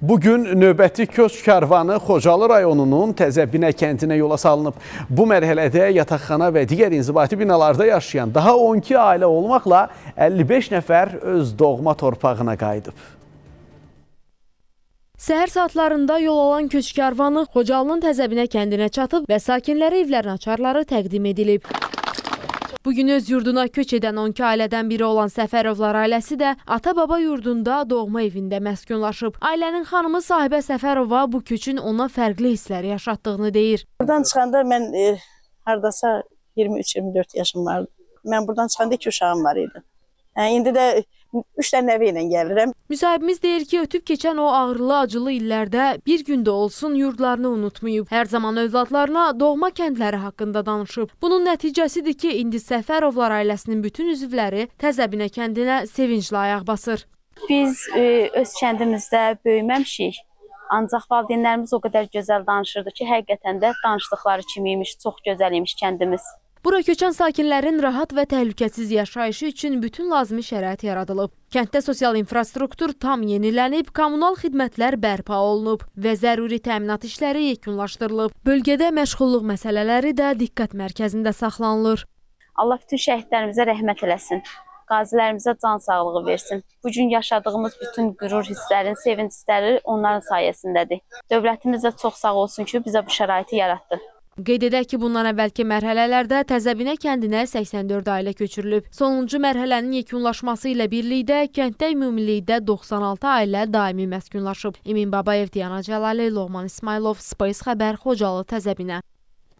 Bugün növbəti köç karvanı Xocalı rayonunun Təzəbinə kəndinə yola salınıb. Bu mərhələdə yataqxana və digər inzibati binalarda yaşayan daha 12 ailə olmaqla 55 nəfər öz doğma torpağına qayıdıb. Səhər saatlarında yol alan köç karvanı Xocalının Təzəbinə kəndinə çatıb və sakinlərə evlərin açarları təqdim edilib. Bugün öz yurduna köç edən 12 ailədən biri olan Səfərovlar ailəsi də ata-baba yurdunda doğma evində məskunlaşıb. Ailənin xanımı Sahibə Səfərova bu köçün ona fərqli hissləri yaşatdığını deyir. Buradan çıxanda mən hardasa 23-24 yaşım vardı. Mən buradan çıxanda 2 uşağım var idi. İndi də 3 dənə nəvə ilə gəlirəm. Müsahibimiz deyir ki, ötüb keçən o ağrılı, acılı illərdə bir gündə olsun yurdlarını unutmayıb. Hər zaman övladlarına doğma kəndləri haqqında danışıb. Bunun nəticəsidir ki, indi Səfərovlar ailəsinin bütün üzvləri Təzəbinə kəndinə sevinclə ayaq basır. Biz öz kəndimizdə böyüməmişik. Ancaq valideynlərimiz o qədər gözəl danışırdı ki, həqiqətən də danışdıqları kimi imiş, çox gözəl imiş kəndimiz. Bura köçən sakinlərin rahat və təhlükəsiz yaşayışı üçün bütün lazımi şərait yaradılıb. Kənddə sosial infrastruktur tam yenilənib, kommunal xidmətlər bərpa olunub və zəruri təminat işləri yekunlaşdırılıb. Bölgədə məşğulluq məsələləri də diqqət mərkəzində saxlanılır. Allah bütün şəhidlərimizə rəhmət eləsin. Qazilərimizə can sağlığı versin. Bugün yaşadığımız bütün qürur hisslərin, sevinç hissləri onların sayəsindədir. Dövlətimiz də çox sağ olsun ki, bizə bu şəraiti yaratdı. Qeyd edək ki, bundan əvvəlki mərhələlərdə Təzəbinə kəndinə 84 ailə köçürülüb. Sonuncu mərhələnin yekunlaşması ilə birlikdə kənddə ümumilikdə 96 ailə daimi məskunlaşıb. Emin Babayev, Diana Cəlali, Loğman İsmailov, Space xəbər, Xocalı, Təzəbinə.